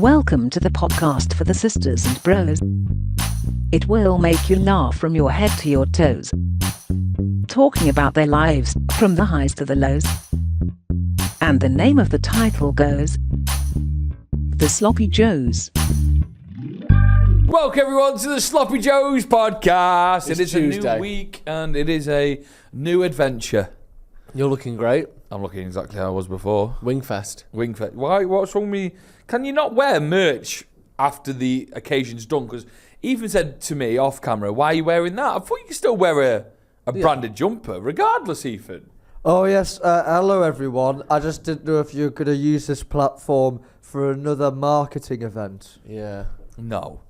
Welcome to the podcast for the sisters and bros. It will make you laugh from your head to your toes. Talking about their lives, from the highs to the lows. And the name of the title goes, The Sloppy Joes. Welcome everyone to the Sloppy Joes podcast. It's It is Tuesday. a new week and it is a new adventure. You're looking great. I'm looking exactly how I was before. Wingfest. Wingfest. Why? What's wrong with me? Can you not wear merch after the occasion's done? Because Ethan said to me off camera, "Why are you wearing that?" I thought you could still wear a branded jumper, regardless, Ethan. Oh yes, hello everyone. I just didn't know if you were going to use this platform for another marketing event. Yeah. No.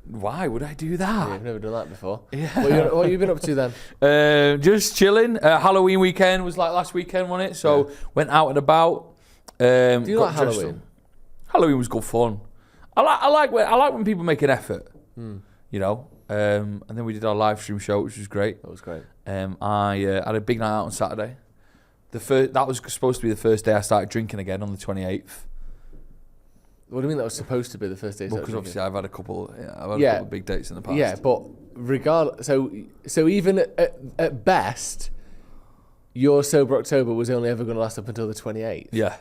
Why would I do that? I've never done that before. Yeah. What have you been up to then? Just chilling. Halloween weekend was like last weekend, wasn't it? So went out and about. Do you got like dressed Halloween? up. Halloween was good fun. I like when people make an effort. You know. And then we did our live stream show, which was great. That was great. I had a big night out on Saturday. That was supposed to be the first day I started drinking again on the 28th. What do you mean that was supposed to be the first day? Because obviously I've had a couple of big dates in the past. Yeah, but regardless, so even at best, your sober October was only ever going to last up until the 28th. Yeah.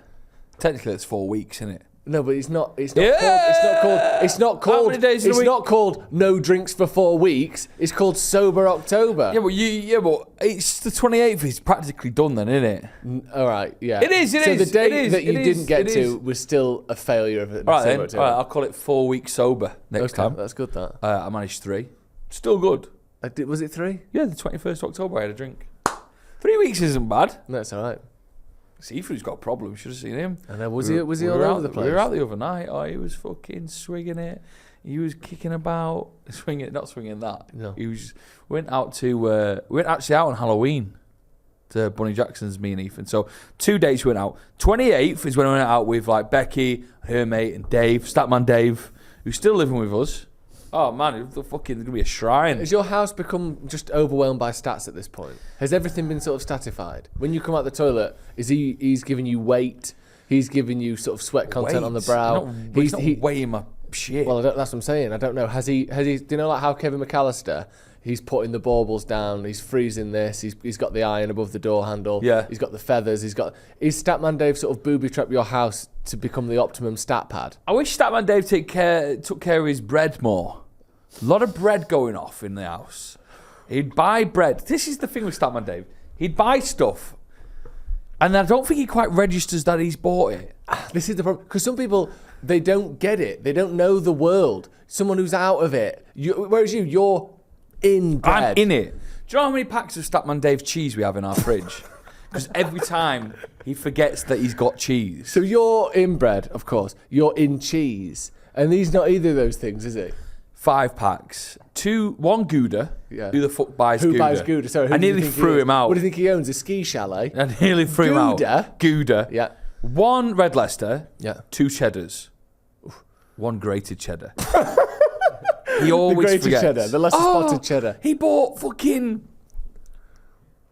Technically, it's 4 weeks, isn't it? No, but it's not Yeah! called. How many days in a It's week? not called no drinks for 4 weeks. It's called sober October. Yeah, but it's the 28th. It's practically done then, isn't it? All right. Yeah. It is. So the it date is, that you it didn't is, get it to is. was still a failure of it. All right, then. All right, I'll call it 4 weeks sober next time. That's good. That. I managed 3. Still good. Was it 3? Yeah, the 21st October I had a drink. 3 weeks isn't bad. No, it's all right. Seafood's got a problem. Should have seen him. I know. Was he all over the place? We were out the other night. Oh, he was fucking swinging it. He was kicking about, not swinging that. No. He was went actually out on Halloween to Bunny Jackson's, me and Ethan. So 2 dates we went out. 28th is when I went out with like Becky, her mate, and Dave, Statman Dave, who's still living with us. Oh man, there's gonna be a shrine. Has your house become just overwhelmed by stats at this point? Has everything been sort of statified? When you come out the toilet, he's giving you weight? He's giving you sort of sweat content on the brow? He's not weighing my shit. Well, that's what I'm saying. I don't know. Has he? Do you know like how Kevin McAllister? He's putting the baubles down. He's freezing this. He's got the iron above the door handle. Yeah. He's got the feathers. Is Statman Dave sort of booby trap your house to become the optimum stat pad? I wish Statman Dave took care of his bread more. A lot of bread going off in the house. He'd buy bread. This is the thing with Statman Dave. He'd buy stuff, and I don't think he quite registers that he's bought it. This is the problem. Because some people, they don't get it. They don't know the world. Someone who's out of it. Whereas you're in bread. I'm in it. Do you know how many packs of Statman Dave cheese we have in our fridge? Because every time he forgets that he's got cheese. So you're in bread, of course. You're in cheese. And he's not either of those things, is he? 5 packs. 1 Gouda. Yeah. Who the fuck buys Who Gouda? buys Gouda? Sorry, who I do you nearly think he threw is? him out. What do you think he owns? A ski chalet? I nearly threw him out. Gouda. Yeah. 1 Red Leicester. Yeah. 2 Cheddars. 1 grated cheddar. He always The grated forgets. cheddar. The lesser spotted cheddar. He bought fucking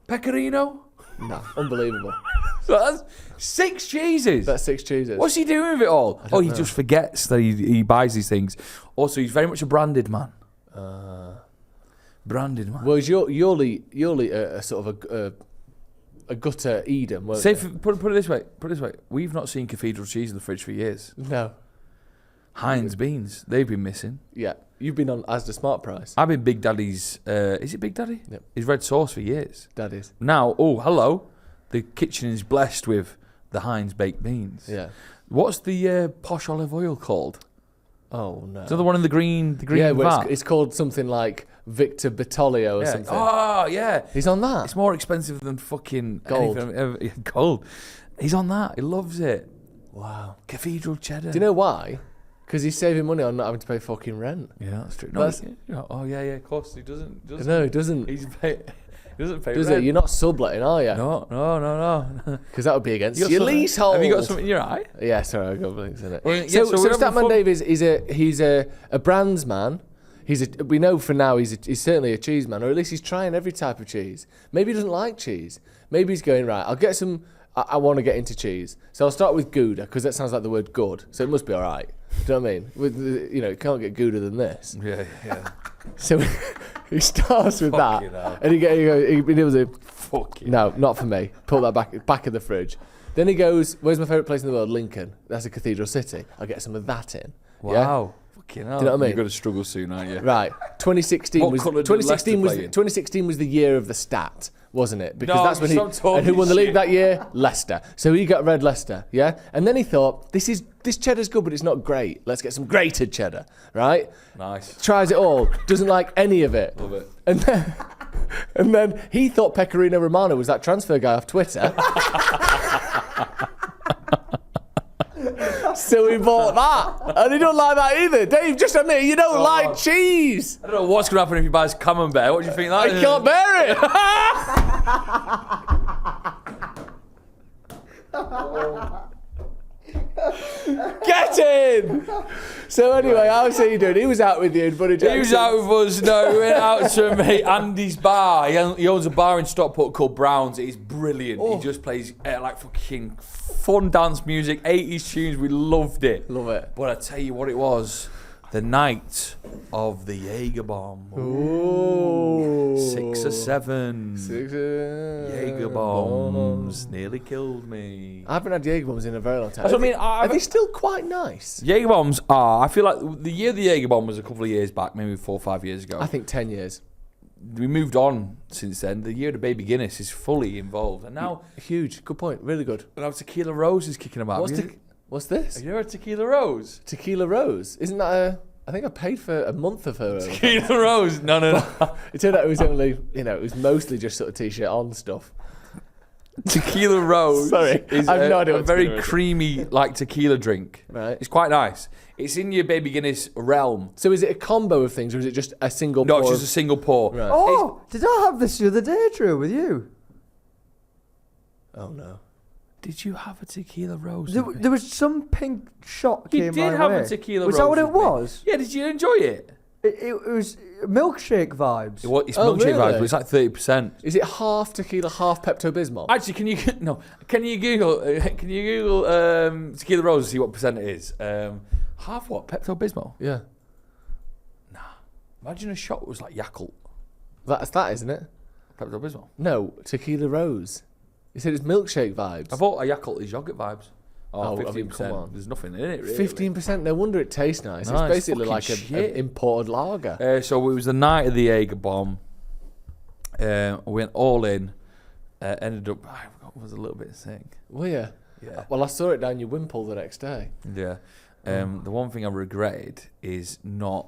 pecorino. No, unbelievable. So that's 6 cheeses. That's 6 cheeses. What's he doing with it all? don't He know. just forgets that he buys these things. Also, he's very much a branded man. Branded man. Well, you're a sort of a gutter Eden, weren't Say, you? put it this way. We've not seen cathedral cheese in the fridge for years. No. Heinz beans, they've been missing. Yeah. You've been on Asda Smart Price. I've been Big Daddy's. Is it Big Daddy? Yep. His red sauce for years. Daddy's. Now, hello. The kitchen is blessed with the Heinz baked beans. Yeah. What's the posh olive oil called? Oh, no. Is that the one in the green Yeah, well, vat? it's called something like Victor Bertoglio or Yeah. something. Oh, yeah. He's on that. It's more expensive than fucking Gold. anything. Gold. He's on that. He loves it. Wow. Cathedral cheddar. Do you know why? Because he's saving money on not having to pay fucking rent. Yeah, that's true. That's- Yeah, of course. He doesn't. No, he doesn't. He doesn't pay Does rent. it? You're not subletting, are you? No. Because that would be against You got your something- leasehold. Have you got something in your eye? Yeah, sorry, I got blinks in it. Well, yeah, so so we're having Statman fun. Dave he's a brands man. We know for now he's certainly a cheese man, or at least he's trying every type of cheese. Maybe he doesn't like cheese. Maybe he's going, right, I'll get some I want to get into cheese. So I'll start with Gouda, because that sounds like the word good. So it must be all right. Do you know what I mean? It can't get Gouda than this. Yeah. So he starts with that. And he does a, no, not for me. Pull that back in the fridge. Then he goes, where's my favourite place in the world? Lincoln. That's a cathedral city. I'll get some of that in. Wow. Yeah? Fucking hell. Do you know what I mean? You're going to struggle soon, aren't you? Right. 2016 was 2016 was the year of the stat, wasn't it? Because that's when and who won the league that year? Leicester. So he got red Leicester, yeah? And then he thought, this cheddar's good, but it's not great. Let's get some grated cheddar, right? Nice. Tries it all. Doesn't like any of it. Love it. And then he thought Pecorino Romano was that transfer guy off Twitter. So he bought that. And he don't like that either. Dave, just admit you don't like cheese. I don't know what's going to happen if he buys Camembert. What do you think that is? I can't bear it. Get in! So anyway, how's he doing? He was out with you, Buddy Jackson. He was out with us. No, we went out to mate Andy's bar. He owns a bar in Stockport called Brown's. It's brilliant. He just plays like fucking fun dance music, 80s tunes. We loved it. Love it. But I tell you what it was. The night of the Jaeger bomb. Ooh. 6 or 7. Jaeger bombs bomb. nearly killed me. I haven't had Jaeger bombs in a very long time. That's what I mean. Are they still quite nice? Jaeger bombs are. I feel like the year the Jaeger bomb was a couple of years back, maybe 4 or 5 years ago. I think 10 years. We moved on since then. The year of Baby Guinness is fully involved, and now Huge. Good point. Really good. now Tequila Rose is kicking about. What's this? Have you heard of Tequila Rose? Tequila Rose. Isn't that I think I paid for a month of her. Tequila Rose? No. It turned out it was only, it was mostly just sort of t-shirt on stuff. Tequila Rose Sorry, is I've no idea a what very tequila is. creamy, like tequila drink. Right. It's quite nice. It's in your Baby Guinness realm. So is it a combo of things, or is it just a single No, pour? it's just a single pour. Right. Oh, did I have this the other day, Drew, with you? Oh no. Did you have a Tequila Rose? There was some pink shot You came did my have way. a Tequila Was Rose. that what it with me. was? Yeah, did you enjoy it? It was milkshake vibes. It's Oh, milkshake vibes, really? but it's like 30%. Is it half tequila, half Pepto-Bismol? Actually, can you Google Tequila Rose and see what percent it is? Half what? Pepto-Bismol? Yeah. Imagine a shot was like Yakult. That's that, isn't it? Pepto-Bismol. No, Tequila Rose. You said it's milkshake vibes. I thought a Yakult is yogurt vibes. Oh, I 15%. mean, come on. There's nothing in it, really. 15%. No wonder it tastes nice. No, it's it's basically fucking like shit. an imported lager. So it was the night of the Jaeger bomb. We went all in. Ended up, I was a little bit sick. Were you? Yeah. Well, I saw it down your wimple the next day. Yeah. The one thing I regretted is not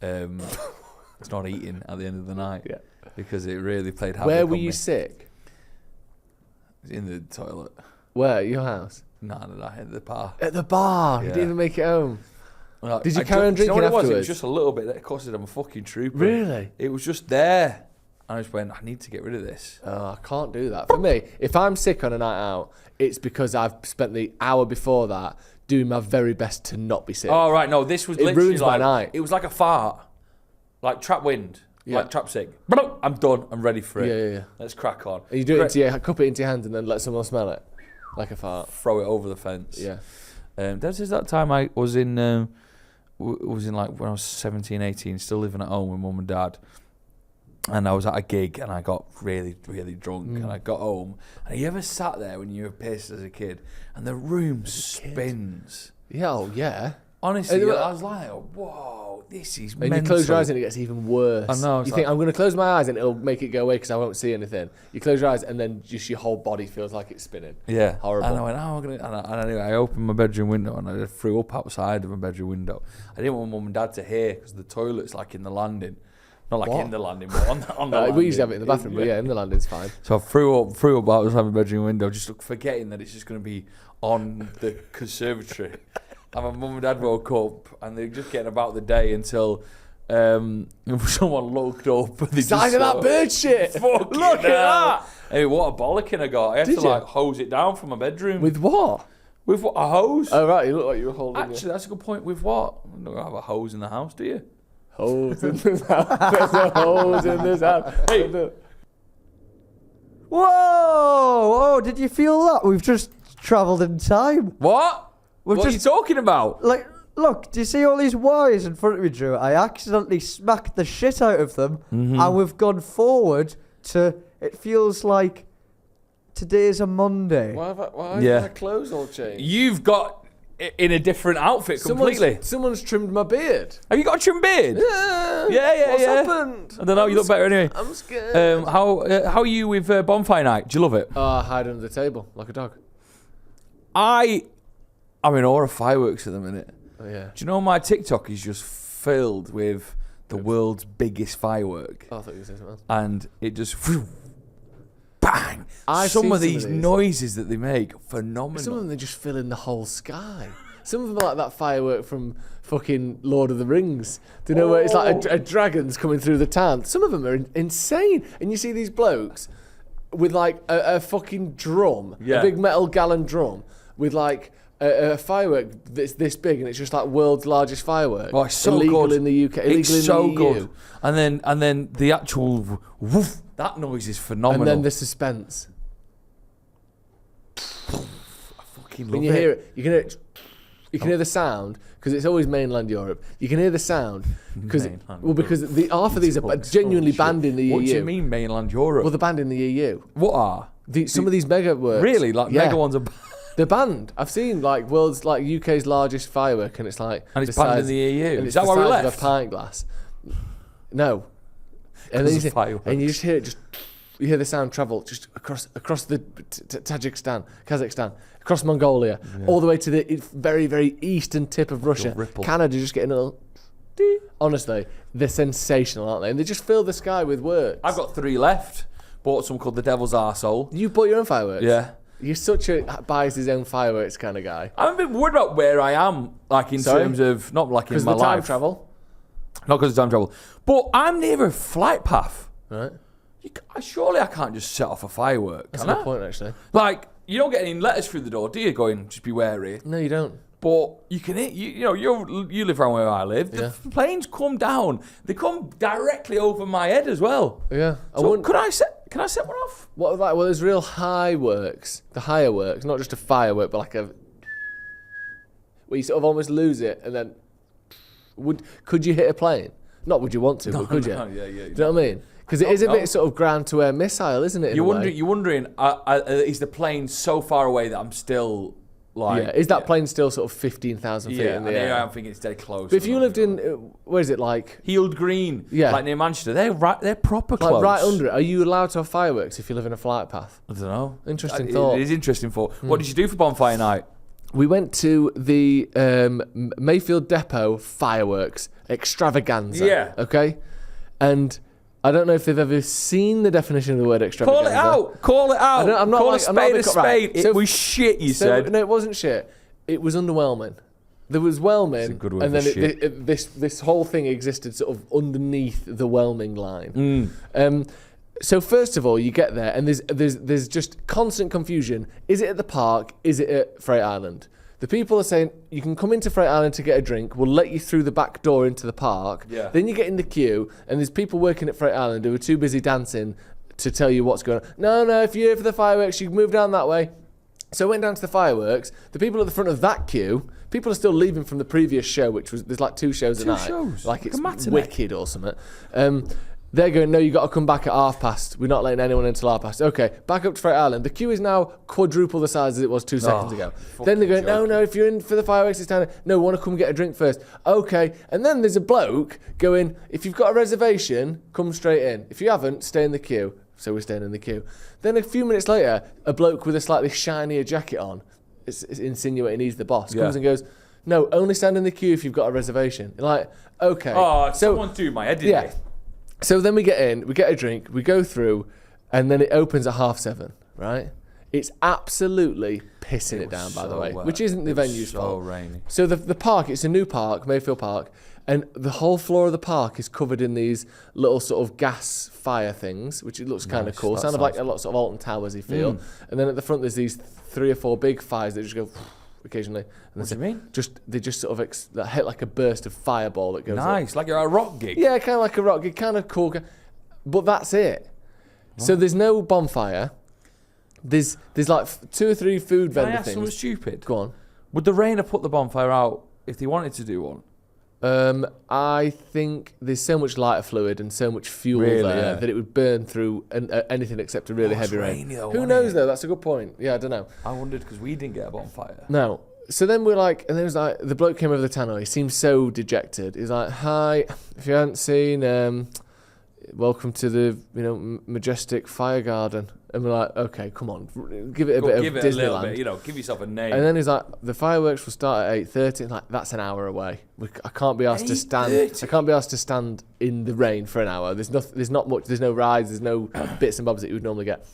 it's not eating at the end of the night. Yeah. Because it really played havoc. Where were on you me. sick? In the toilet. Where? Your house? No, at the bar. At the bar. You Yeah. didn't even make it home. Well, Did you carry on do you know drinking what it was? It was afterwards? just a little bit. Of course, I'm a fucking trooper. Really? It was just there. And I just went, I need to get rid of this. Oh, I can't do that. For me, if I'm sick on a night out, it's because I've spent the hour before that doing my very best to not be sick. Oh, right. No, this was It literally ruins my like, night. It was like a fart. Like trap wind. Yeah. Like trap sick. I'm done. I'm ready for it. Yeah. Let's crack on. And you do it into your, cup it into your hand and then let someone smell it. Like a fart. Throw it over the fence. Yeah. This is that time I was in, like when I was 17, 18, still living at home with mum and dad. And I was at a gig and I got really, really drunk and I got home. And you ever sat there when you were pissed as a kid and the room spins? Yeah, oh yeah. Honestly, I was like, whoa, this is And mental. you close your eyes and it gets even worse. I know, it's You think, like- I'm going to close my eyes and it'll make it go away because I won't see anything. You close your eyes and then just your whole body feels like it's spinning. Yeah. Horrible. And I went, I'm going to... And anyway, I opened my bedroom window and I threw up outside of my bedroom window. I didn't want mum and dad to hear because the toilet's like in the landing. Not like What? in the landing, but on the landing. We usually have it in the bathroom, but yeah, in the landing's fine. So I threw up outside my bedroom window, just forgetting that it's just going to be on the conservatory. And my mum and dad woke up and they were just getting about the day until someone looked up. And they Sign of that bird shit! Fucking Look at that! Hey, what a bollocking I got. I had Did to you? like hose it down from my bedroom. With what? With what? A hose? Oh, right, you look like you were holding Actually, that's a good point. With what? You don't have a hose in the house, do you? Holes in this house. There's a hose in this house. Hey. Whoa! Oh, did you feel that? We've just travelled in time. What? What are you talking about? Like, look, do you see all these wires in front of me, Drew? I accidentally smacked the shit out of them, and we've gone forward to. It feels like today's a Monday. Why have my clothes all changed? You've got in a different outfit completely. Someone's trimmed my beard. Have you got a trim beard? Yeah. What's happened? I don't know. You look better anyway. I'm scared. How are you with Bonfire night? Do you love it? I hide under the table like a dog. I'm in awe of fireworks at the minute. Oh, yeah. Do you know my TikTok is just filled with the world's biggest firework? Oh, I thought you were saying something else. And it just bang. I've some seen of these noises that they make, phenomenal. Some of them, they just fill in the whole sky. Some of them are like that firework from fucking Lord of the Rings. Do you know where it's like a dragon's coming through the town? Some of them are insane. And you see these blokes with like a fucking drum, a big metal gallon drum, with like a firework that's this big, and it's just like world's largest firework. Oh, it's so illegal good. in the UK, illegal it's in so the EU. good. And then the actual woof, that noise is phenomenal. And then the suspense. I fucking love When you hear it, you can hear the sound, because it's always mainland Europe. You can hear the sound because half of these are genuinely banned in the EU. What do you mean mainland Europe? Well, they're banned in the EU. What are? Some of these mega works. Really? Like mega ones are they're banned. I've seen like UK's largest firework, and it's like it's banned in the EU. And Is that why we left? Of a pint glass. No. And then you just hear it. You hear the sound travel just across the Kazakhstan, across Mongolia, all the way to the very, very eastern tip of Russia. Canada just getting a little. Honestly, they're sensational, aren't they? And they just fill the sky with words. I've got 3 left. Bought some called the Devil's Arsehole. You bought your own fireworks? Yeah. You're such a buys his own fireworks kind of guy. I'm a bit worried about where I am, like in terms of not like in my life. Because of time travel. Not because of time travel, but I'm near a flight path. Right. Surely I can't just set off a firework. That's a good point, actually. Like you don't get any letters through the door, do you? Going, just be wary. No, you don't. But you can, you live around where I live. The planes come down. They come directly over my head as well. Yeah. So can I set one off? What like? Well, there's real high works. The higher works, not just a firework, but like where you sort of almost lose it, and then could you hit a plane? Not would you want to, but could you? Yeah. Do you know what I mean? Because it is a bit sort of ground-to-air missile, isn't it? You're wondering, is the plane so far away that I'm still like? Is that plane still sort of 15,000 feet in the air? Yeah, I'm thinking it's dead close. But if you lived in, where is it like? Heald Green, like near Manchester, they're proper close. Like right under it. Are you allowed to have fireworks if you live in a flight path? I don't know. Interesting thought. It is interesting thought. What did you do for Bonfire night? We went to the Mayfield Depot fireworks extravaganza. Yeah. Okay, and I don't know if they've ever seen the definition of the word extravaganza. Call it out. I'm not Call like, a spade a spade. It was shit, you said. No, it wasn't shit. It was underwhelming. There was whelming, and then this whole thing existed sort of underneath the whelming line. So first of all, you get there, and there's just constant confusion. Is it at the park? Is it at Freight Island? The people are saying, you can come into Freight Island to get a drink. We'll let you through the back door into the park. Yeah. Then you get in the queue, and there's people working at Freight Island who are too busy dancing to tell you what's going on. No, if you're here for the fireworks, you can move down that way. So I went down to the fireworks. The people at the front of that queue, people are still leaving from the previous show, which was, there's like 2 shows a night. 2 shows? Like it's wicked or something. They're going, no, you got to come back at past. We're not letting anyone until past. Okay, back up to Freight Island. The queue is now quadruple the size as it was 2 seconds ago. Then they're going, no, if you're in for the fireworks, it's down. No, we want to come get a drink first. Okay, and then there's a bloke going, if you've got a reservation, come straight in. If you haven't, stay in the queue. So we're staying in the queue. Then a few minutes later, a bloke with a slightly shinier jacket on, it's insinuating he's the boss, comes and goes, no, only stand in the queue if you've got a reservation. You're like, okay. Oh, someone threw my head, didn't they? So then we get in, we get a drink, we go through, and then it opens at 7:30, right? It's absolutely pissing it down, by the way, which isn't the venue's fault. Rainy. So the park, it's a new park, Mayfield Park, and the whole floor of the park is covered in these little sort of gas fire things, which it looks kind of cool. Sound like a lot of Alton Towers-y feel. And then at the front there's these 3 or 4 big fires that just go occasionally. And what do you mean? They just sort of hit like a burst of fireball that goes nice, up. like you're at a rock gig. Yeah, kind of like a rock gig, kind of cool. But that's it. So there's no bonfire. There's like 2 or 3 food vendor Can I ask things. something stupid? Go on. Would the rain have put the bonfire out if they wanted to do one? I think there's so much lighter fluid and so much fuel there that it would burn through anything except a really heavy rain. Who knows though? That's a good point. Yeah, I don't know. I wondered because we didn't get a bonfire. No. So then we're like, and then it was like, the bloke came over the tannoy. He seemed so dejected. He's like, "Hi, if you hadn't seen, welcome to the majestic fire garden." And we're like, "Okay, come on, give it a bit of Disneyland. A little bit, give yourself a name." And then he's like, "The fireworks will start at 8:30." Like, that's an hour away. I can't be asked to stand. I can't be asked to stand in the rain for an hour. There's not much. There's no rides. There's no bits and bobs that you would normally get.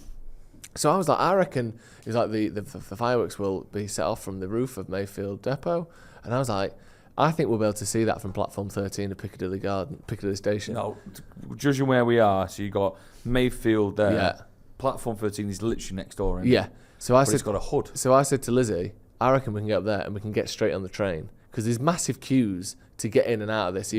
So I was like, I reckon it's like the fireworks will be set off from the roof of Mayfield Depot, and I was like, I think we'll be able to see that from platform 13 of Piccadilly Station. No, judging where we are, so you got Mayfield there. Yeah. Platform 13 is literally next door. Isn't it? So it's got a hood. So I said to Lizzie, I reckon we can get up there and we can get straight on the train because there's massive queues to get in and out of this.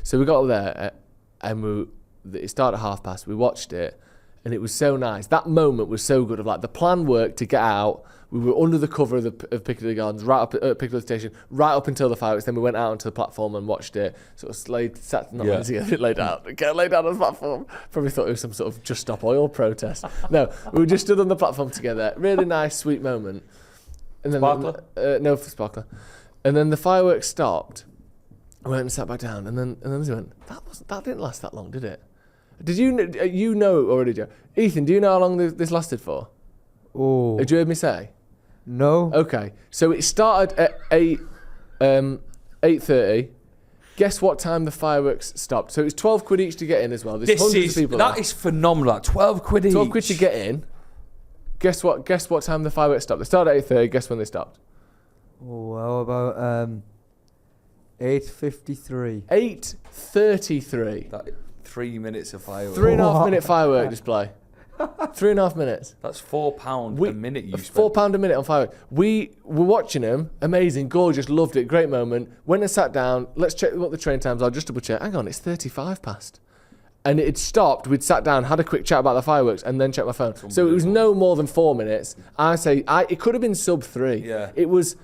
So we got up there and it started at 1:30. We watched it. And it was so nice. That moment was so good. Of like the plan worked to get out. We were under the cover of Piccadilly Gardens, right up at Piccadilly Station, right up until the fireworks. Then we went out onto the platform and watched it. Sort of laid down on the platform. Probably thought it was some sort of Just Stop Oil protest. No, we just stood on the platform together. Really nice, sweet moment. And then Sparkler? No sparkler. And then the fireworks stopped. I went and sat back down. And then Lizzie went, that didn't last that long, did it? Did you know already, Joe? Ethan, do you know how long this lasted for? Oh. Had you heard me say? No. Okay. So it started at 8:30. Guess what time the fireworks stopped? So it's 12 quid each to get in as well. There's hundreds of people that there. is phenomenal. 12 quid each. 12 quid to get in. Guess what time the fireworks stopped? They started at 8:30. Guess when they stopped? Oh, how about 8:53? 8:33. 3 minutes of fireworks. 3.5 minute firework display. 3.5 minutes. That's £4 a minute you spend. £4 a minute on fireworks. We were watching them. Amazing, gorgeous, loved it, great moment. Went and sat down. Let's check what the train times are. Just double check. Hang on, it's 35 past. And it had stopped. We'd sat down, had a quick chat about the fireworks, and then checked my phone. So it was no more than 4 minutes. It could have been sub 3. Yeah. It was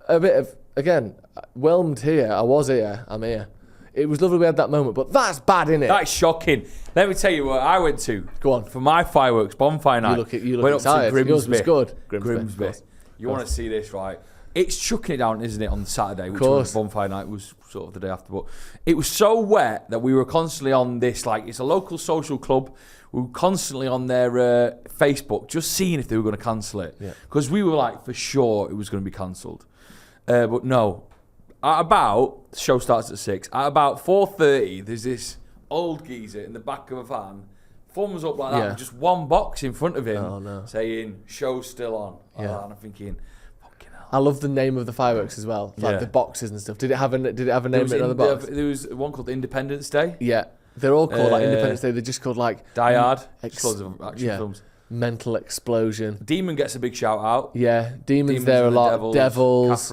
a bit of, again, whelmed here. I was here. I'm here. It was lovely we had that moment, but that's bad, innit? That's shocking. Let me tell you what I went to. Go on. For my fireworks, bonfire night. You look excited. Yours was good. Grimsby. You want to see this, right? It's chucking it down, isn't it, on Saturday, which was bonfire night, was sort of the day after. But it was so wet that we were constantly on this, like, it's a local social club. We were constantly on their Facebook, just seeing if they were going to cancel it. Because we were like, for sure it was going to be cancelled. But no. The show starts at 6. At about 4:30, there's this old geezer in the back of a van, thumbs up like that, with just one box in front of him, saying, "Show's still on." And I'm thinking, fucking hell. I love the name of the fireworks as well, like the boxes and stuff. Did it have a name in the box? There was one called Independence Day. Yeah, they're all called like Independence Day. They're just called like Die Hard. Loads of action films. Mental Explosion. Demon gets a big shout out. Yeah, Demon's there a lot. Devils.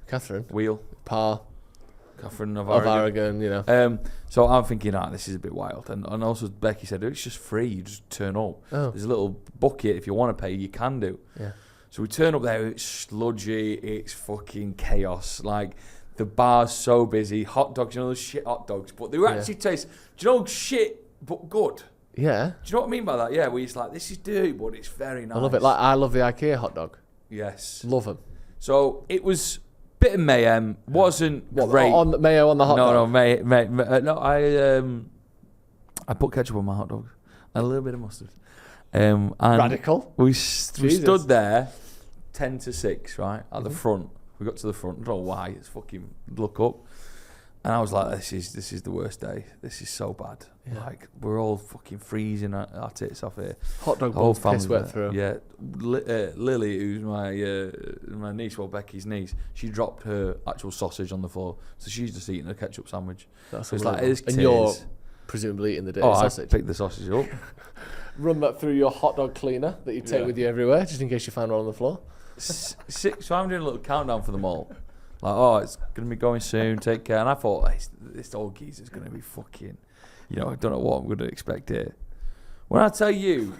Catherine. Wheel. Pa. Catherine of Aragon, so I'm thinking, this is a bit wild. And also Becky said, it's just free. You just turn up. Oh. There's a little bucket. If you want to pay, you can do. Yeah. So we turn up there. It's sludgy. It's fucking chaos. Like, the bar's so busy. Hot dogs, those shit hot dogs. But they actually taste, do you know, shit, but good. Yeah. Do you know what I mean by that? Yeah, where it's like, this is dirty, but it's very nice. I love it. Like, I love the IKEA hot dog. Yes. Love them. So it was... bit of mayhem, wasn't great. On mayo on the hot dog? No, I put ketchup on my hot dog and a little bit of mustard. And Radical. We stood there 10 to 6, right, at the front. We got to the front. I don't know why. It's fucking look up. And I was like, this is the worst day. This is so bad. Yeah. Like, we're all fucking freezing our tits off here. Hot dog buns piss wet through. Yeah. Lily, who's my niece, Becky's niece, she dropped her actual sausage on the floor. So she's just eating a ketchup sandwich. That's so it's like, and you're presumably eating the dirty sausage. I picked the sausage up. Run that through your hot dog cleaner that you take with you everywhere, just in case you find one on the floor. 6, so I'm doing a little countdown for them all. Like, it's going to be going soon, take care. And I thought, this old geezer's going to be fucking, I don't know what I'm going to expect here. When I tell you,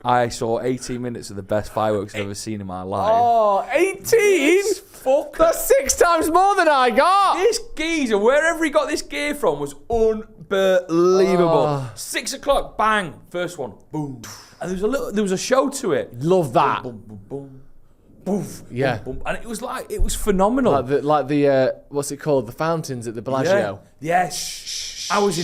I saw 18 minutes of the best fireworks I've ever seen in my life. Oh, 18? Fuck. That's 6 times more than I got. This geezer, wherever he got this gear from, was unbelievable. 6 o'clock, bang, first one, boom. And there was a show to it. Love that. Boom, boom, boom, boom. Yeah. Boom, boom. And it was phenomenal. Like the what's it called? The fountains at the Bellagio. Yeah. Yes. I was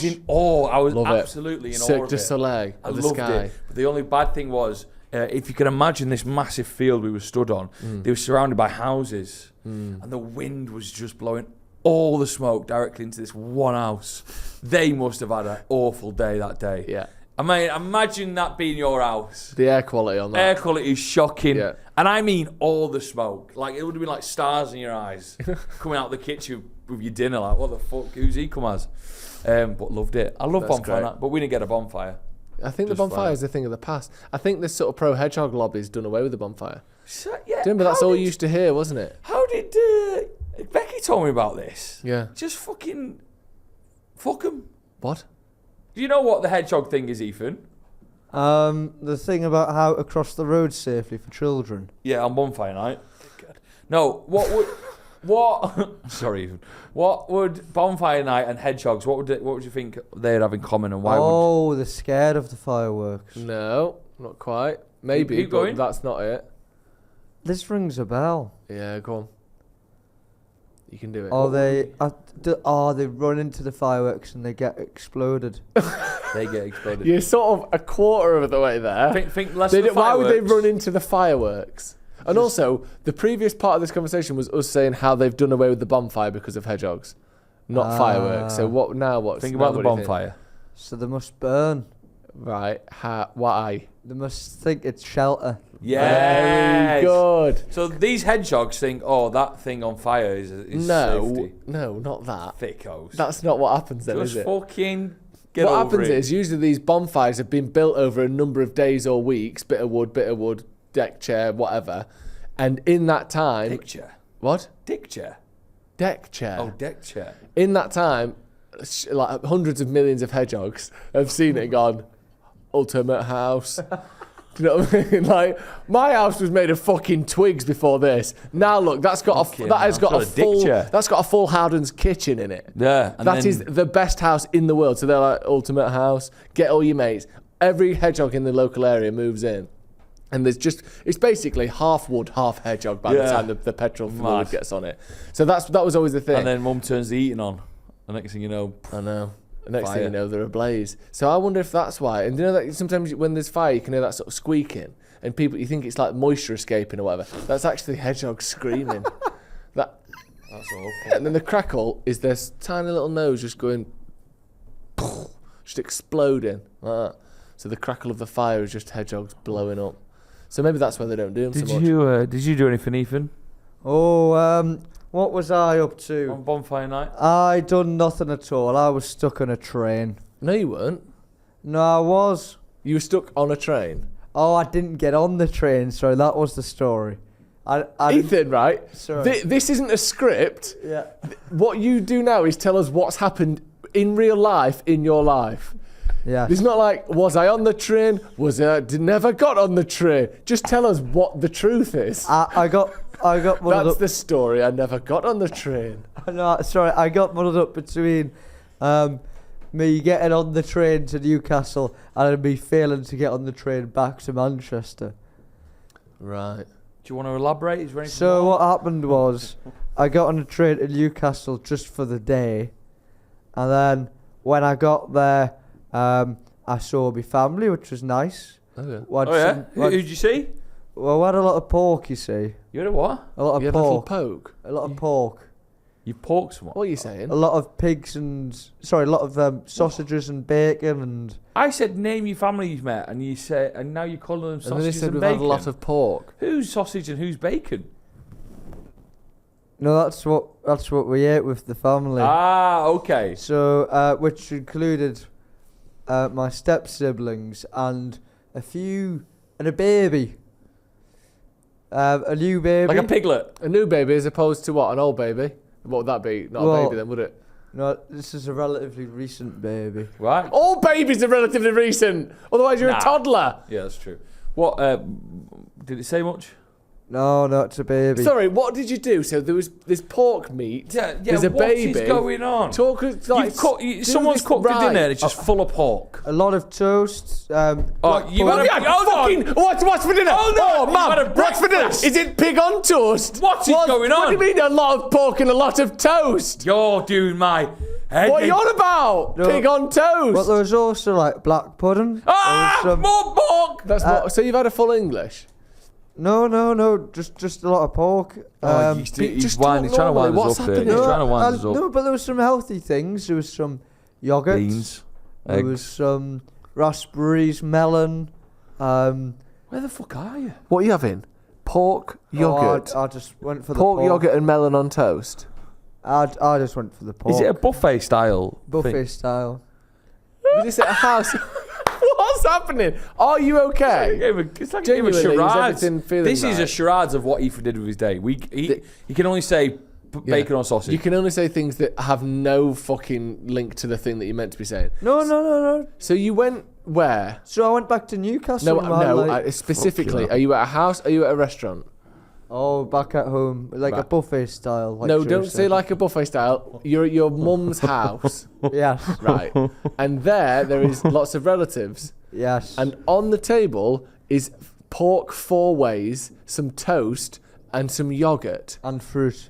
in awe. I was absolutely in awe Cirque of du it. Soleil I of the loved sky. it. But the only bad thing was, if you can imagine this massive field we were stood on, they were surrounded by houses, and the wind was just blowing all the smoke directly into this one house. They must have had an awful day that day. Yeah. I mean, imagine that being your house. The air quality on that. Air quality is shocking. Yeah. And I mean all the smoke. Like, it would have been like stars in your eyes coming out the kitchen with your dinner. Like, what the fuck? Who's he come as? But loved it. I love Bonfire night, but we didn't get a bonfire. I think the bonfire is a thing of the past. I think this sort of pro hedgehog lobby's done away with the bonfire. So, yeah, Do you remember that's all you used to hear, wasn't it? How did Becky told me about this? Yeah. Just fucking fuck 'em. What? Do you know what the hedgehog thing is, Ethan? The thing about how to cross the road safely for children. Yeah, on bonfire night. No, sorry, Ethan. What would bonfire night and hedgehogs? What would you think they'd have in common, and why? They're scared of the fireworks. No, not quite. Maybe, Keep going. but that's not it. This rings a bell. Yeah, go on. You can do it. They run into the fireworks and they get exploded. They get exploded. You're sort of a quarter of the way there. Think less of the Why would they fireworks. run into the fireworks? And also, the previous part of this conversation was us saying how they've done away with the bonfire because of hedgehogs, not fireworks. So what now? Think about the bonfire. So they must burn. Right. Why? They must think it's shelter. Yes. Very good. So these hedgehogs think, that thing on fire is safety. No, not that. Thickos. That's not what happens then, Just is it? fucking get What over happens it. is usually these bonfires have been built over a number of days or weeks, bit of wood, deck chair, whatever. And in that time... Dick chair. What? Dick chair. Deck chair. Oh, deck chair. In that time, like hundreds of millions of hedgehogs have seen it and gone, ultimate house. Do you know what I mean? Like, my house was made of fucking twigs before this. Now look, that's got a full Howden's kitchen in it. Yeah. That is the best house in the world. So they're like, ultimate house, get all your mates. Every hedgehog in the local area moves in. And it's basically half wood, half hedgehog by the time the petrol fluid gets on it. So that was always the thing. And then mum turns the heating on. The next thing you know, I know. The next thing you know, they're ablaze. So I wonder if that's why. And you know that sometimes when there's fire, you can hear that sort of squeaking, and you think it's like moisture escaping or whatever. That's actually hedgehogs screaming. That's awful. And then the crackle is their tiny little nose just going, just exploding like that. So the crackle of the fire is just hedgehogs blowing up. So maybe that's why they don't do them so much. Did you do anything, Ethan? What was I up to? On bonfire night? I done nothing at all. I was stuck on a train. No, you weren't. No, I was. You were stuck on a train. Oh, I didn't get on the train. Sorry, that was the story. Ethan, right? Sorry. This isn't a script. Yeah. What you do now is tell us what's happened in real life in your life. Yeah. It's not like, was I on the train? Never got on the train. Just tell us what the truth is. I got muddled That's up. the story. I never got on the train. No, sorry, I got muddled up between me getting on the train to Newcastle and me failing to get on the train back to Manchester. Right. Do you want to elaborate? Is there anything So more? what happened was, I got on a train to Newcastle just for the day, and then when I got there, I saw my family, which was nice. Okay. Who did you see? Well, we had a lot of pork, you see. You had a what? A lot You of had a little pork. poke. A lot of pork. You porked someone? What are you saying? A lot of pigs and... Sorry, a lot of sausages and bacon and... I said name your family you've met, and you said, and now you're calling them And then sausages they said and we've bacon. had a lot of pork. Who's sausage and who's bacon? No, that's what we ate with the family. Ah, okay. So, which included my step-siblings and a baby. A new baby. Like a piglet. A new baby as opposed to what? An old baby? What would that be? Not a baby then, would it? No, this is a relatively recent baby. Right. All babies are relatively recent. Otherwise, you're a toddler. Yeah, that's true. What, did it say much? No, it's a baby. Sorry, what did you do? So there was this pork meat. Yeah, there's a baby. What is going on? Someone's cooked a dinner and it's just full of pork. A lot of toast. What's for dinner? Oh, Mum, what's for dinner? Is it pig on toast? What is going on? What do you mean a lot of pork and a lot of toast? You're doing my head. What are you on about? No. Pig on toast. But there was also like black pudding. More pork. So you've had a full English? No, just a lot of pork. He's trying to wind us up here. He's trying to wind us up. No, but there was some healthy things. There was some yogurt. Beans. There Eggs. was some raspberries, melon. Where the fuck are you? What are you having? Pork, yogurt. I just went for the pork, yogurt, and melon on toast. I just went for the pork. Is it a buffet style? Buffet style. Is this at a house? What's happening? Are you okay? It's like a game of charades. This is right? a charades of what Ethan did with his day. He can only say bacon or sausage. You can only say things that have no fucking link to the thing that you're meant to be saying. No. So you went where? So I went back to Newcastle. Specifically, are you at a house? Are you at a restaurant? Oh, back at home, like a buffet style. Like no, don't say like a buffet style. You're at your mum's house. Yes. Right. And there is lots of relatives. Yes. And on the table is pork 4 ways, some toast, and some yogurt. And fruit.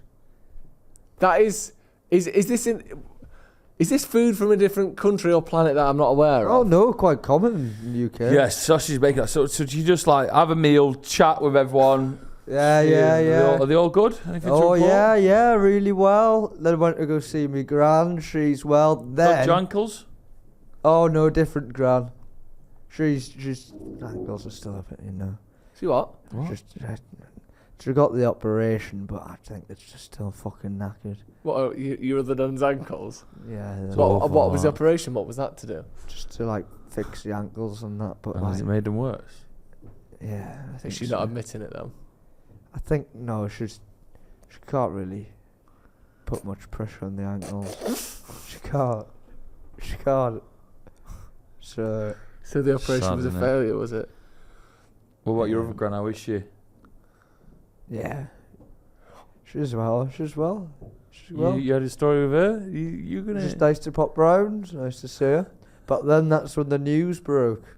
That is this food from a different country or planet that I'm not aware of? Oh no, quite common in the UK. Yes, sausage, bacon. So you just like have a meal, chat with everyone. Yeah. Are they all good? Oh yeah, really well. Then I went to go see my gran. She's well. Then your ankles? Oh no, different gran. She's ankles are still a bit, you know. See what? She got the operation, but I think it's just still fucking knackered. What? Your other nan's ankles? Yeah. What was the operation? What was that to do? Just to like fix the ankles and that. But has it made them worse? Yeah. I think she's not admitting it though. I think no, she can't really put much pressure on the ankles. She can't. So the operation was a failure, was it? What about your other gran? How is she? Yeah. She's well. You had a story with her? You gonna? Just nice to pop round. Nice to see her. But then that's when the news broke.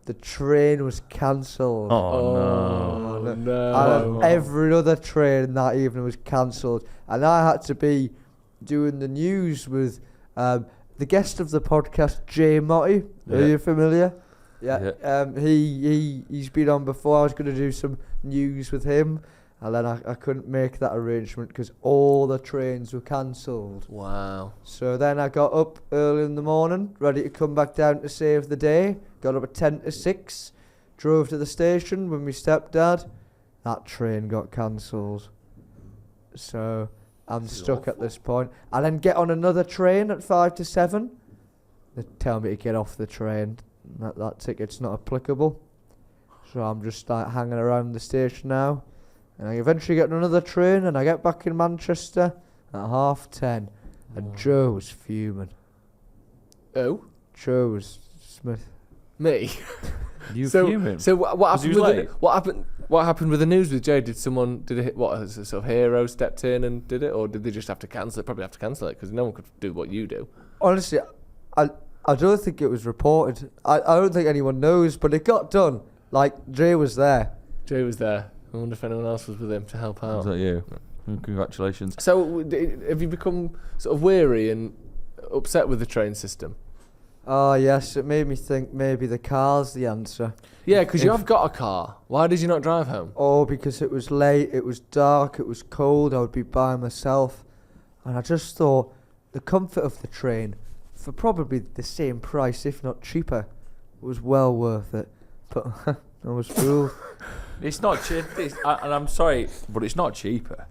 The train was cancelled. Oh And no. every other train that evening was cancelled. And I had to be doing the news with the guest of the podcast, Jay Motti. Yeah. Are you familiar? Yeah. He's been on before. I was going to do some news with him. And then I couldn't make that arrangement because all the trains were cancelled. Wow. So then I got up early in the morning, ready to come back down to save the day. Got up at 10 to 6, drove to the station with my stepdad. That train got cancelled. So I'm stuck at this point. I then get on another train at 5 to 7. They tell me to get off the train. That ticket's not applicable. So I'm just like hanging around the station now. And I eventually get on another train and I get back in Manchester at 10:30. And Joe was fuming. Oh? Joe was Smith. Me? You fuming? So what happened with the news with Joe? Did a sort of hero stepped in and did it, or did they just have to cancel it? Probably have to cancel it because no one could do what you do. Honestly, I don't think it was reported. I don't think anyone knows, but it got done. Like, Jay was there. Jay was there. I wonder if anyone else was with him to help out. Was that you? Congratulations. So, have you become sort of weary and upset with the train system? Oh, yes, it made me think maybe the car's the answer. Yeah, because you have got a car. Why did you not drive home? Oh, because it was late, it was dark, it was cold, I would be by myself. And I just thought the comfort of the train, for probably the same price, if not cheaper, was well worth it. But I was fooled. It's not cheap, and I'm sorry, but it's not cheaper.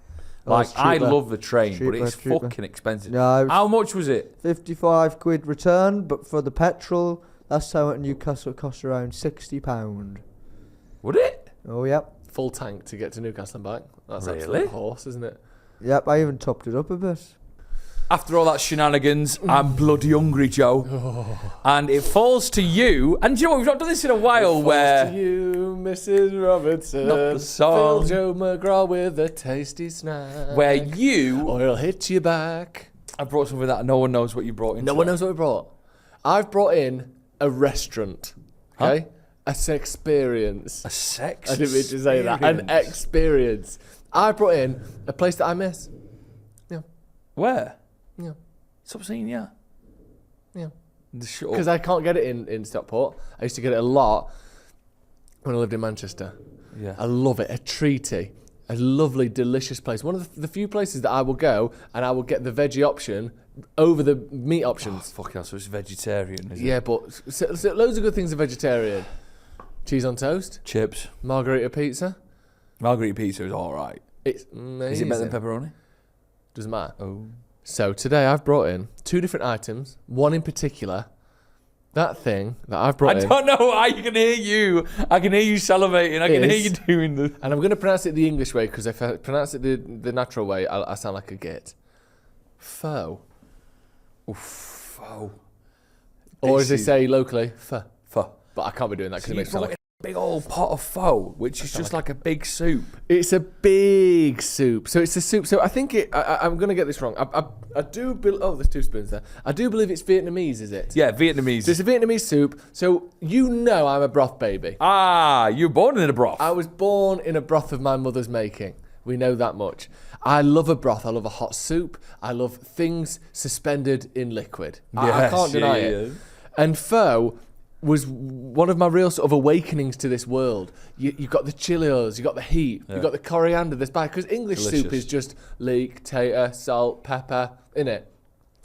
Like, I love the train, but it's fucking expensive. No, how much was it? 55 quid return, but for the petrol, last time I went to Newcastle, it cost around £60. Would it? Oh, yep. Full tank to get to Newcastle and back. That's really absolute horse, isn't it? Yep, I even topped it up a bit. After all that shenanigans, I'm bloody hungry, Joe. And it falls to you. And do you know what? We've not done this in a while. To you, Mrs. Robertson. Not the song. Fill Joe McGraw with a tasty snack. Where you... Or he'll hit you back. I brought something that no one knows what you brought in. No one knows what we brought. I've brought in a restaurant. Okay? Huh? A sex-experience. A sex? I didn't mean to say that. An experience. I brought in a place that I miss. Yeah. Where? Yeah. Stop saying yeah. Yeah. Shut up. Because I can't get it in Stockport. I used to get it a lot when I lived in Manchester. Yeah. I love it. A treaty. A lovely, delicious place. One of the few places that I will go and I will get the veggie option over the meat options. Oh, fuck hell, so it's vegetarian, is it? Yeah, but so loads of good things are vegetarian. Cheese on toast. Chips. Margarita pizza. Margarita pizza is alright. It's amazing. Is it better than pepperoni? Doesn't matter. Oh. So today I've brought in 2 different items. One in particular. That thing that I've brought in. I don't know. I can hear you. I can hear you salivating. I can hear you doing this. And I'm going to pronounce it the English way because if I pronounce it the natural way, I sound like a git. Pho. Oof, pho. Or as they say locally, pho. Pho. But I can't be doing that because it makes me sound like a big old pot of pho, which is just like a big soup. It's a big soup. So it's a soup. So I think I'm going to get this wrong. I do believe... Oh, there's 2 spoons there. I do believe it's Vietnamese, is it? Yeah, Vietnamese. So it's a Vietnamese soup. So you know I'm a broth baby. Ah, you were born in a broth. I was born in a broth of my mother's making. We know that much. I love a broth. I love a hot soup. I love things suspended in liquid. I can't deny it. And pho was one of my real sort of awakenings to this world. You got the Cheerios, you got the heat, you got the coriander, the spice. Because English soup is just leek, tater, salt, pepper, innit?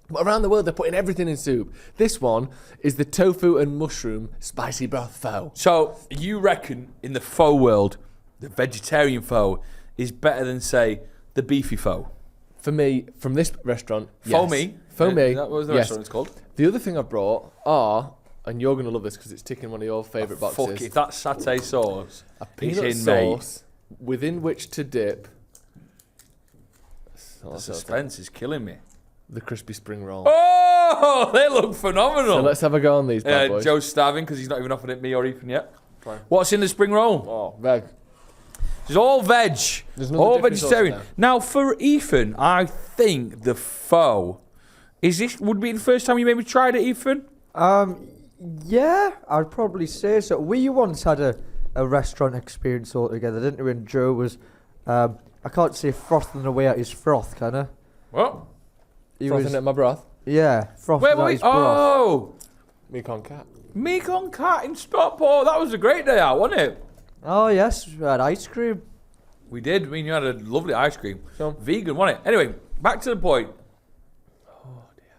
But around the world, they're putting everything in soup. This one is the tofu and mushroom spicy broth pho. So you reckon in the pho world, the vegetarian pho is better than, say, the beefy pho? For me, from this restaurant, Pho yes. me. Pho me. That was the restaurant it's called. The other thing I brought are... And you're going to love this because it's ticking one of your favourite boxes. Fuck it, that satay sauce. A peanut sauce within which to dip. The suspense is killing me. The crispy spring roll. Oh, they look phenomenal. So let's have a go on these bad boys. Joe's starving because he's not even offered it me or Ethan yet. Fine. What's in the spring roll? Oh, veg. It's all veg. All vegetarian. Now, for Ethan, I think the pho... would be the first time you maybe tried it, Ethan? Yeah, I'd probably say so. We once had a restaurant experience altogether, didn't we? And Joe was, I can't say frothing away at his froth, can I? What? Frothing at my broth? Yeah, frothing at his broth. Oh! Mekong Cat. Mekong Cat in Stockport. That was a great day out, wasn't it? Oh, yes, we had ice cream. We did. I mean, you had a lovely ice cream. So, vegan, wasn't it? Anyway, back to the point. Oh, dear.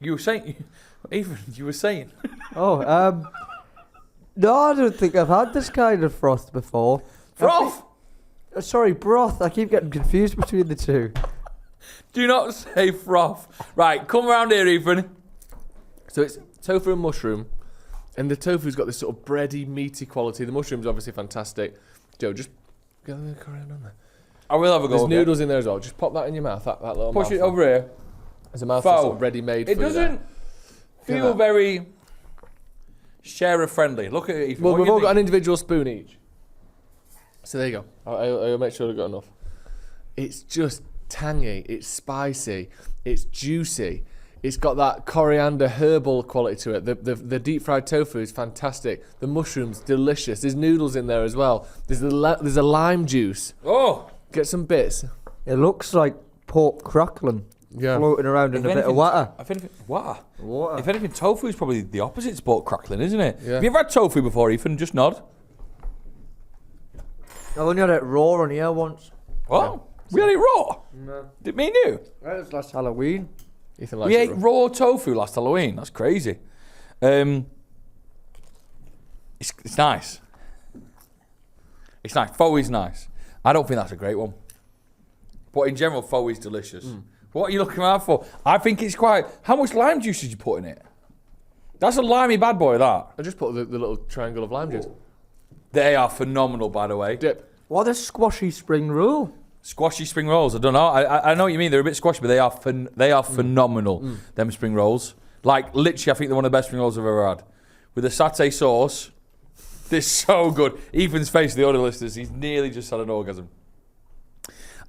You were saying... Ethan, you were saying. No, I don't think I've had this kind of froth before. Froth? Sorry, broth. I keep getting confused between the two. Do not say froth. Right, come around here, Ethan. So it's tofu and mushroom, and the tofu's got this sort of bready, meaty quality. The mushroom's obviously fantastic. Joe, just get the coriander on there. I will have a go. There's noodles in there as well. Just pop that in your mouth. That little. Push it over here. There's a mouthful sort of ready-made. It doesn't feel very sharer-friendly. Look at it, Ethan. Well, we've all got an individual spoon each. So there you go. I'll make sure I've got enough. It's just tangy. It's spicy. It's juicy. It's got that coriander herbal quality to it. The deep fried tofu is fantastic. The mushrooms, delicious. There's noodles in there as well. There's a lime juice. Oh! Get some bits. It looks like pork crackling. Yeah. Floating around in a bit of water. Water? If anything, tofu is probably the opposite to pork crackling, isn't it? Yeah. Have you ever had tofu before, Ethan? Just nod. I've only had it raw on here once. What? Yeah. We had it raw? No. Did me and you? That was last Halloween. Ethan likes we ate raw tofu last Halloween. That's crazy. It's nice. It's nice. Pho is nice. I don't think that's a great one. But in general, pho is delicious. What are you looking out for? I think it's quite... How much lime juice did you put in it? That's a limey bad boy, that. I just put the little triangle of lime juice. They are phenomenal, by the way. Dip. What a squashy spring roll. Squashy spring rolls. I don't know. I know what you mean. They're a bit squashy, but they are phenomenal. Them spring rolls. Like, literally, I think they're one of the best spring rolls I've ever had. With the satay sauce, they're so good. Ethan's face, the audio listeners, he's nearly just had an orgasm.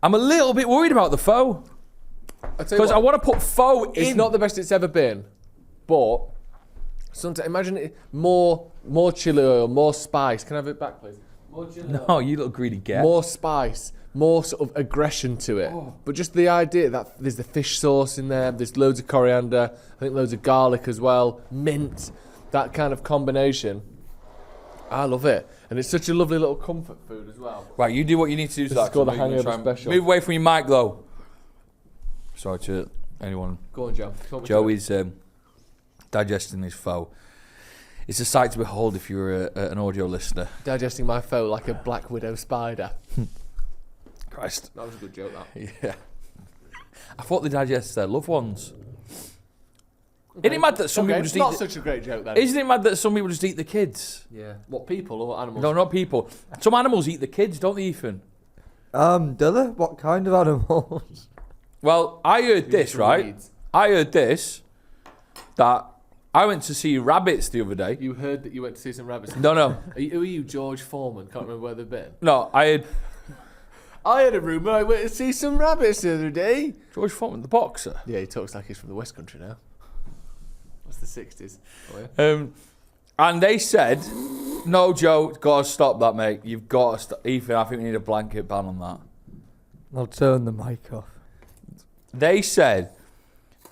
I'm a little bit worried about the pho. Because I want to put pho in. It's not the best it's ever been, but sometimes imagine it more chili oil, more spice. Can I have it back, please? More chili oil. No, you little greedy get. More spice, more sort of aggression to it. But just the idea that there's the fish sauce in there, there's loads of coriander, I think loads of garlic as well, mint, that kind of combination. I love it. And it's such a lovely little comfort food as well. Right, you do what you need to do. This is called the hangover special. Move away from your mic, though. Sorry to anyone. Go on, Joe. Joe is digesting his pho. It's a sight to behold if you're an audio listener. Digesting my pho like a black widow spider. Christ. That was a good joke, that. Yeah. I thought they digest their loved ones. Okay. Isn't it mad that some people just eat... It's not such a great joke, then. Isn't it mad that some people just eat the kids? Yeah. What, people or animals? No, not people. Some animals eat the kids, don't they, Ethan? Do they? What kind of animals? Well, I heard this, right? I heard this, that I went to see rabbits the other day. You heard that you went to see some rabbits? No. Who are you, George Foreman? Can't remember where they've been. No, I had a rumour I went to see some rabbits the other day. George Foreman, the boxer? Yeah, he talks like he's from the West Country now. What's the 60s? Oh, yeah. And they said, no, Joe, got to stop that, mate. You've got to stop. Ethan, I think we need a blanket ban on that. I'll turn the mic off. They said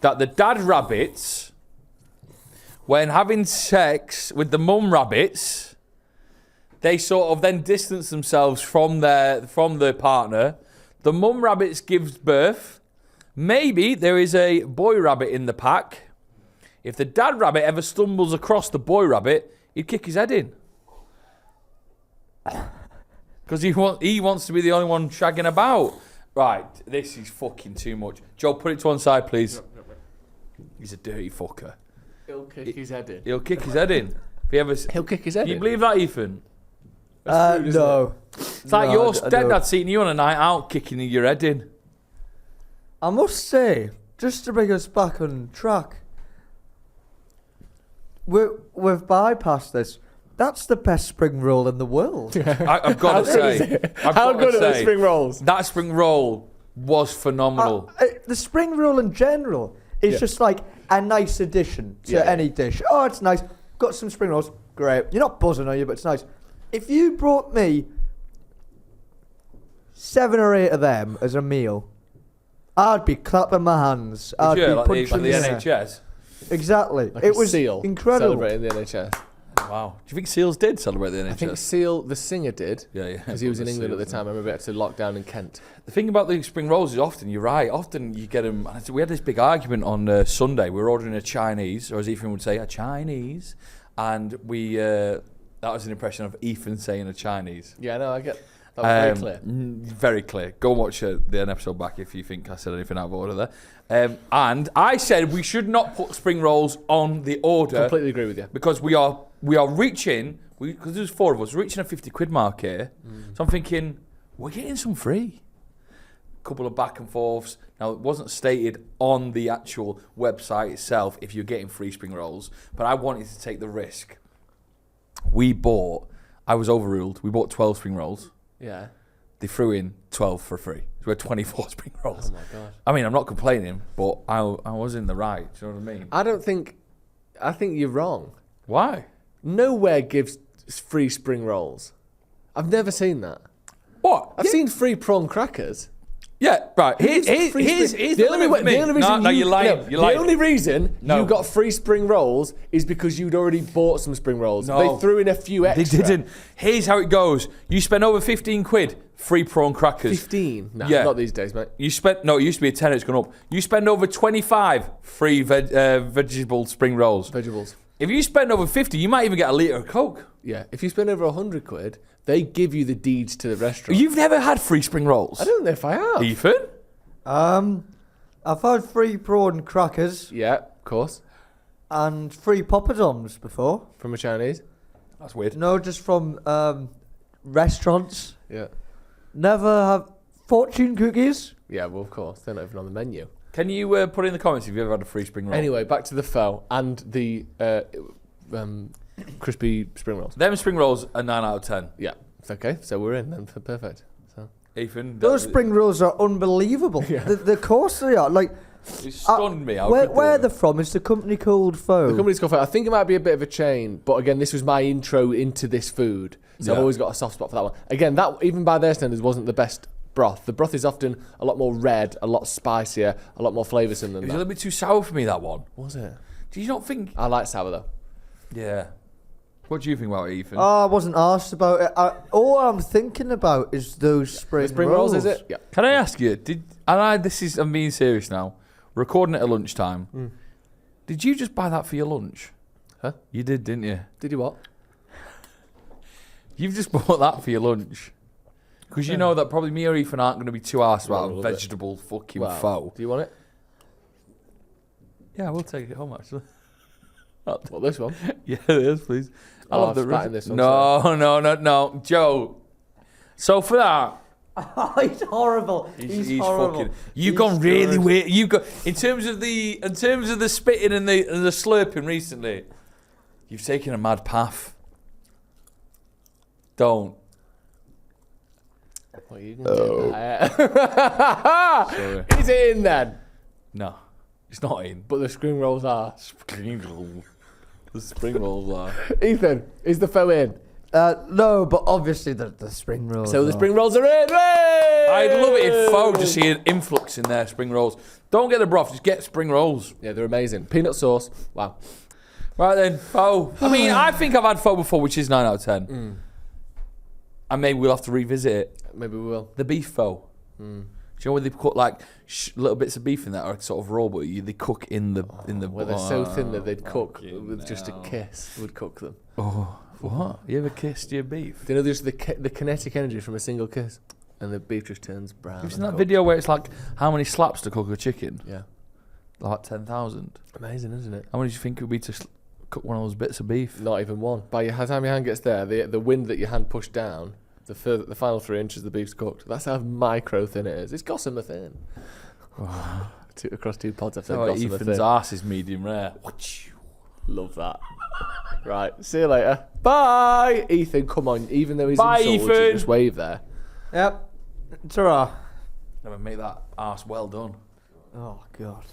that the dad rabbits, when having sex with the mum rabbits, they sort of then distance themselves from their partner. The mum rabbits gives birth. Maybe there is a boy rabbit in the pack. If the dad rabbit ever stumbles across the boy rabbit, he'd kick his head in. Because he wants to be the only one shagging about. Right, this is fucking too much. Joe, put it to one side, please. He's a dirty fucker. He'll kick his head in. He'll kick his head in. He'll kick his head in. Do you believe that, Ethan? Rude, no. It's like your stepdad seeing you on a night out, kicking your head in. I must say, just to bring us back on track, we've bypassed this. That's the best spring roll in the world. I've got to say. How good are the spring rolls? That spring roll was phenomenal. The spring roll in general is just like a nice addition to any dish. Oh, it's nice. Got some spring rolls. Great. You're not buzzing, are you? But it's nice. If you brought me 7 or 8 of them as a meal, I'd be clapping my hands. I'd be punching the NHS. Exactly. Like it was Seal incredible. Celebrating the NHS. Wow. Do you think Seals did celebrate the NHS? I think Seal, the singer, did. Yeah. Because he was in England at the time. I remember he had to lock down in Kent. The thing about the spring rolls is often, you're right, often you get them... We had this big argument on Sunday. We were ordering a Chinese, or as Ethan would say, a Chinese. And we... that was an impression of Ethan saying a Chinese. Yeah, no, I get... That was very clear. Very clear. Go and watch the episode back if you think I said anything out of order there. And I said we should not put spring rolls on the order. Completely agree with you. Because we are reaching, because there's 4 of us, reaching a 50 quid mark here. So I'm thinking, we're getting some free. Couple of back and forths. Now, it wasn't stated on the actual website itself if you're getting free spring rolls, but I wanted to take the risk. I was overruled. We bought 12 spring rolls. Yeah. They threw in 12 for free. So we had 24 spring rolls. Oh my God. I mean, I'm not complaining, but I was in the right. Do you know what I mean? I think you're wrong. Why? Nowhere gives free spring rolls. I've never seen that. What? I've seen free prawn crackers. Yeah, right. Here's the only reason you're lying. The only reason you got free spring rolls is because you'd already bought some spring rolls. No. They threw in a few extra. They didn't. Here's how it goes. You spend over 15 quid, free prawn crackers. 15? No, not these days, mate. It used to be a 10, it's gone up. You spend over 25, free vegetable spring rolls. Vegetables. If you spend over 50, you might even get a litre of Coke. Yeah, if you spend over 100 quid, they give you the deeds to the restaurant. You've never had free spring rolls? I don't know if I have. Ethan? I've had free prawn crackers. Yeah, of course. And free poppadoms before. From a Chinese? That's weird. No, just from restaurants. Yeah. Never have Fortune cookies. Yeah, well, of course. They're not even on the menu. Can you put in the comments if you've ever had a free spring roll? Anyway, back to the pho and the crispy spring rolls. Them spring rolls are 9 out of 10. Yeah. Okay, so we're in then. Perfect. So. Ethan? Those spring rolls are unbelievable. Yeah. The course they are. Like, it stunned me. Where they're from? Is the company called Pho? The company's called Pho. I think it might be a bit of a chain, but again, this was my intro into this food. So I've always got a soft spot for that one. Again, that even by their standards wasn't the best broth. The broth is often a lot more red, a lot spicier, a lot more flavoursome than that. It was a little bit too sour for me, that one. Was it? Did you not think? I like sour though. Yeah. What do you think about it, Ethan? I wasn't asked about it. All I'm thinking about is those spring rolls. Is it? Yeah. Can I ask you? I'm being serious now. Recording it at lunchtime. Did you just buy that for your lunch? Huh? You did, didn't you? Did you what? You've just bought that for your lunch. Because you know that probably me or Ethan aren't going to be too arsed about a vegetable fucking pho. Do you want it? Yeah, we'll take it home, actually. What, this one? Yeah, it is, please. I love this one. No. Joe. So for that... Oh, he's horrible. He's horrible. You've gone really weird. You've got in terms of the spitting and the slurping recently. You've taken a mad path. Don't. Well, you can do that. Sorry. Is it in then? No, it's not in. But the spring rolls are. The spring rolls are. Ethan, is the pho in? No, but obviously the spring rolls. So the spring rolls are in. Hey! I'd love it if Pho just see an influx in their spring rolls. Don't get the broth, just get spring rolls. Yeah, they're amazing. Peanut sauce. Wow. Right then, Pho. I mean, I think I've had Pho before, which is 9 out of 10. And maybe we'll have to revisit it. Maybe we will. The beef Pho. Do you know where they put like little bits of beef in that are sort of raw, but they cook in the where they're so thin that they'd cook with just a kiss. Would cook them. Oh, what? You ever kissed your beef? Do you know there's the kinetic energy from a single kiss, and the beef just turns brown. You've seen that video where it's like how many slaps to cook a chicken? Yeah, like 10,000. Amazing, isn't it? How many do you think it would be to cook one of those bits of beef? Not even one. By the time your hand gets there, the wind that your hand pushed down, the final 3 inches the beef's cooked. That's how micro thin it is. It's gossamer thin. Across 2 pods, I've said gossamer Ethan's thin. arse is medium rare. Love that. Right, see you later. Bye, Ethan. Come on, even though he's insulted, Ethan. you just wave there. Yep. Ta-ra. Never make that arse well done. Oh God.